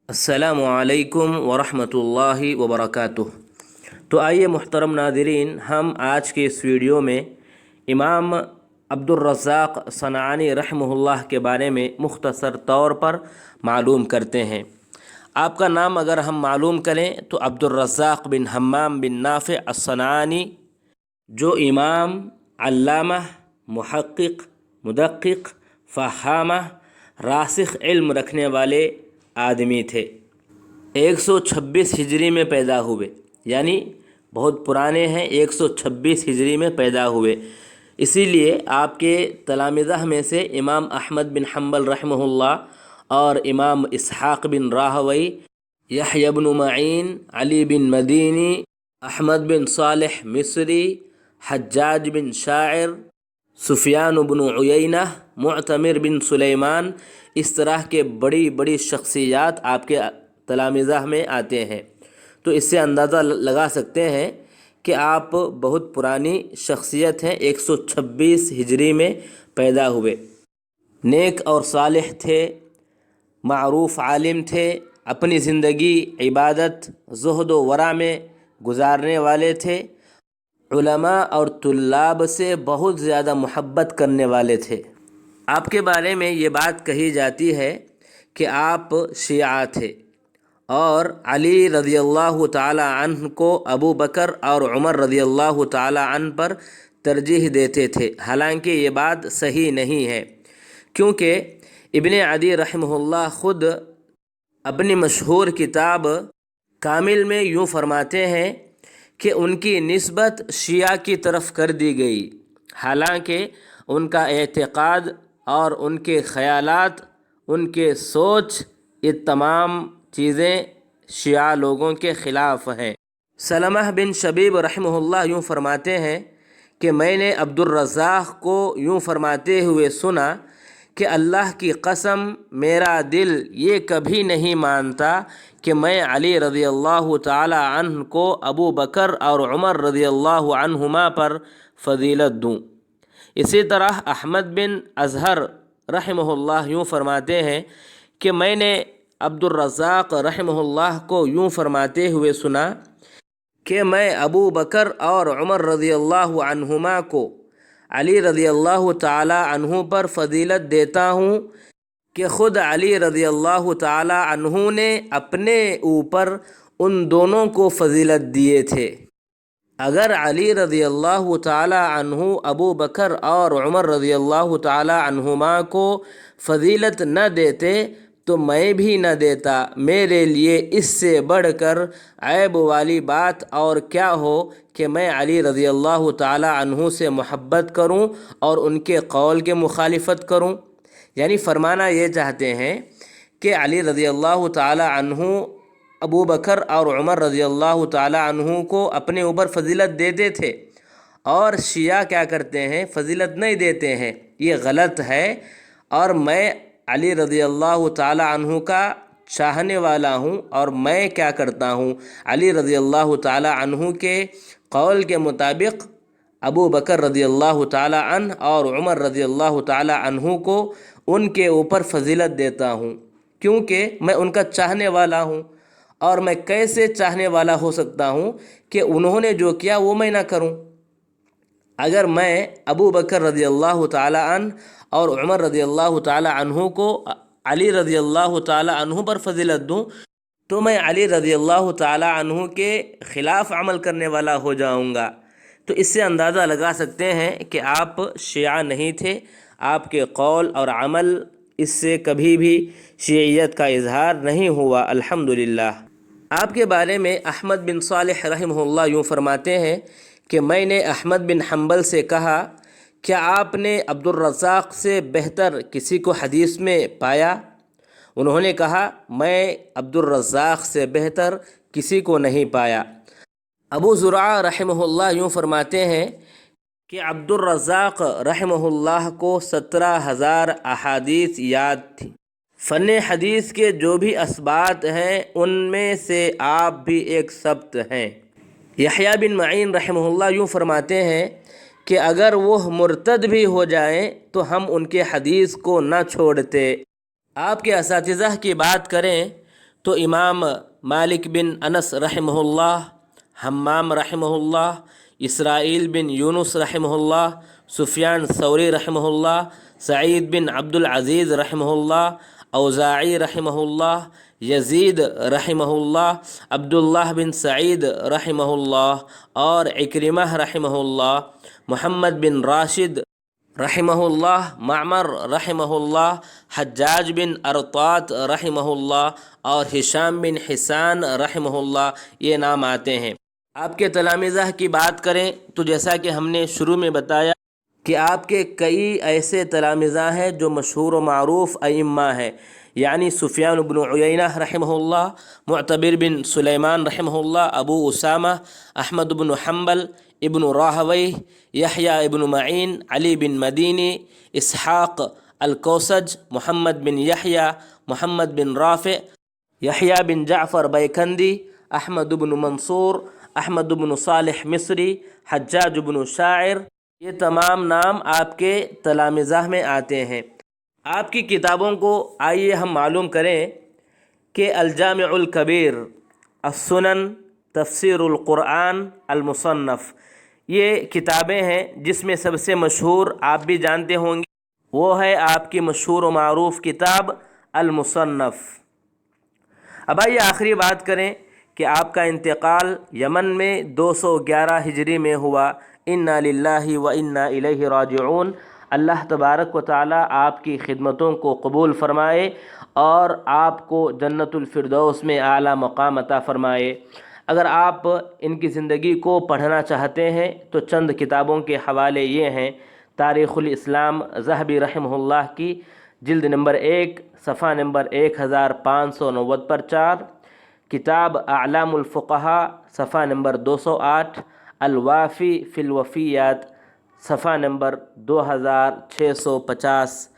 السلام علیکم ورحمۃ اللہ وبرکاتہ۔ تو آئیے محترم ناظرین، ہم آج کے اس ویڈیو میں امام عبد الرزاق صنعانی رحمہ اللہ کے بارے میں مختصر طور پر معلوم کرتے ہیں۔ آپ کا نام اگر ہم معلوم کریں تو عبد الرزاق بن حمام بن نافع الصنعانی، جو امام، علامہ، محقق، مدقق، فہامہ، راسخ علم رکھنے والے آدمی تھے۔ 126 ہجری میں پیدا ہوئے، یعنی بہت پرانے ہیں، 126 ہجری میں پیدا ہوئے۔ اسی لیے آپ کے تلامذہ میں سے امام احمد بن حنبل رحمہ اللہ اور امام اسحاق بن راہوی، یحییٰ بن معین، علی بن مدینی، احمد بن صالح مصری، حجاج بن شاعر، سفیان بن عیینہ، معتمر بن سلیمان، اس طرح کے بڑی بڑی شخصیات آپ کے تلامذہ میں آتے ہیں۔ تو اس سے اندازہ لگا سکتے ہیں کہ آپ بہت پرانی شخصیت ہیں، 126 ہجری میں پیدا ہوئے۔ نیک اور صالح تھے، معروف عالم تھے، اپنی زندگی عبادت، زہد و ورع میں گزارنے والے تھے، علماء اور طلاب سے بہت زیادہ محبت کرنے والے تھے۔ آپ کے بارے میں یہ بات کہی جاتی ہے کہ آپ شیعہ تھے اور علی رضی اللہ تعالی عنہ کو ابو بکر اور عمر رضی اللہ تعالی عنہ پر ترجیح دیتے تھے، حالانکہ یہ بات صحیح نہیں ہے، کیونکہ ابن عدی رحمہ اللہ خود اپنی مشہور کتاب کامل میں یوں فرماتے ہیں کہ ان کی نسبت شیعہ کی طرف کر دی گئی، حالانکہ ان کا اعتقاد اور ان کے خیالات، ان کے سوچ، یہ تمام چیزیں شیعہ لوگوں کے خلاف ہیں۔ سلمہ بن شبیب رحمہ اللہ یوں فرماتے ہیں کہ میں نے عبد الرزاق کو یوں فرماتے ہوئے سنا کہ اللہ کی قسم میرا دل یہ کبھی نہیں مانتا کہ میں علی رضی اللہ تعالی عنہ کو ابو بکر اور عمر رضی اللہ عنہما پر فضیلت دوں۔ اسی طرح احمد بن اظہر رحمہ اللہ یوں فرماتے ہیں کہ میں نے عبد الرزاق رحمہ اللہ کو یوں فرماتے ہوئے سنا کہ میں ابو بکر اور عمر رضی اللہ عنہما کو علی رضی اللہ تعالی عنہ پر فضیلت دیتا ہوں کہ خود علی رضی اللہ تعالی عنہ نے اپنے اوپر ان دونوں کو فضیلت دیے تھے۔ اگر علی رضی اللہ تعالی عنہ ابو بکر اور عمر رضی اللہ تعالی عنہما کو فضیلت نہ دیتے تو میں بھی نہ دیتا۔ میرے لیے اس سے بڑھ کر عیب والی بات اور کیا ہو کہ میں علی رضی اللہ تعالی عنہ سے محبت کروں اور ان کے قول کے مخالفت کروں۔ یعنی فرمانا یہ چاہتے ہیں کہ علی رضی اللہ تعالی عنہ ابو بکر اور عمر رضی اللہ تعالی عنہ کو اپنے اوپر فضیلت دیتے تھے، اور شیعہ کیا کرتے ہیں؟ فضیلت نہیں دیتے ہیں۔ یہ غلط ہے، اور میں علی رضی اللہ تعالی عنہ کا چاہنے والا ہوں، اور میں کیا کرتا ہوں؟ علی رضی اللہ تعالی عنہ کے قول کے مطابق ابو بکر رضی اللہ تعالی عنہ اور عمر رضی اللہ تعالی عنہ کو ان کے اوپر فضیلت دیتا ہوں، کیونکہ میں ان کا چاہنے والا ہوں۔ اور میں کیسے چاہنے والا ہو سکتا ہوں کہ انہوں نے جو کیا وہ میں نہ کروں؟ اگر میں ابو بکر رضی اللہ تعالی عنہ اور عمر رضی اللہ تعالی عنہ کو علی رضی اللہ تعالی عنہ پر فضیلت دوں تو میں علی رضی اللہ تعالی عنہ کے خلاف عمل کرنے والا ہو جاؤں گا۔ تو اس سے اندازہ لگا سکتے ہیں کہ آپ شیعہ نہیں تھے، آپ کے قول اور عمل اس سے کبھی بھی شیعیت کا اظہار نہیں ہوا، الحمدللہ۔ آپ کے بارے میں احمد بن صالح رحمہ اللہ یوں فرماتے ہیں کہ میں نے احمد بن حنبل سے کہا، کیا آپ نے عبد الرزاق سے بہتر کسی کو حدیث میں پایا؟ انہوں نے کہا، میں عبد الرزاق سے بہتر کسی کو نہیں پایا۔ ابو زرعہ رحمہ اللہ یوں فرماتے ہیں کہ عبد الرزاق رحمہ اللہ کو 17,000 احادیث یاد تھی۔ فن حدیث کے جو بھی اسبات ہیں ان میں سے آپ بھی ایک سبت ہیں۔ یحییٰ بن معین رحمہ اللہ یوں فرماتے ہیں کہ اگر وہ مرتد بھی ہو جائیں تو ہم ان کے حدیث کو نہ چھوڑتے۔ آپ کے اساتذہ کی بات کریں تو امام مالک بن انس رحمہ اللہ، حمام رحمہ اللہ، اسرائیل بن یونس رحمہ اللہ، سفیان ثوری رحمہ اللہ، سعید بن عبد العزیز رحمہ اللہ، اوزاعی رحمہ اللہ، یزید رحمہ اللہ، عبداللہ بن سعید رحمہ اللہ، اور اکرمہ رحمہ اللہ، محمد بن راشد رحمہ اللہ، معمر رحمہ اللہ، حجاج بن ارطات رحمہ اللہ، اور ہشام بن حسان رحمہ اللہ، یہ نام آتے ہیں۔ آپ کے تلامذہ کی بات کریں تو جیسا کہ ہم نے شروع میں بتایا کہ آپ کے کئی ایسے تلامذہ ہیں جو مشہور و معروف ائمہ ہیں، یعنی سفیان بن عیینہ رحمہ اللہ، معتبر بن سلیمان رحمہ اللہ، ابو اسامہ، احمد بن حنبل، ابن راہویہ، یحییٰ ابن معین، علی بن مدینی، اسحاق الکوسج، محمد بن یحییٰ، محمد بن رافع، یحییٰ بن جعفر بیکندی، احمد بن منصور، احمد بن صالح مصری، حجاج بن شاعر، یہ تمام نام آپ کے تلامذہ میں آتے ہیں۔ آپ کی کتابوں کو آئیے ہم معلوم کریں کہ الجامع الکبیر، السنن، تفسیر القرآن، المصنف، یہ کتابیں ہیں جس میں سب سے مشہور آپ بھی جانتے ہوں گے، وہ ہے آپ کی مشہور و معروف کتاب المصنف۔ اب آئیے آخری بات کریں کہ آپ کا انتقال یمن میں 211 ہجری میں ہوا۔ انا للہ و انا الیہ راجعون۔ اللہ تبارک و تعالی آپ کی خدمتوں کو قبول فرمائے اور آپ کو جنت الفردوس میں اعلیٰ مقام عطا فرمائے۔ اگر آپ ان کی زندگی کو پڑھنا چاہتے ہیں تو چند کتابوں کے حوالے یہ ہیں: تاریخ الاسلام ذہبی رحمہ اللہ کی، جلد نمبر 1، صفحہ نمبر 1590 پر 4، کتاب اعلام الفقہاء، صفحہ نمبر 208، الوافی فی الوفیات، صفحہ نمبر 2650۔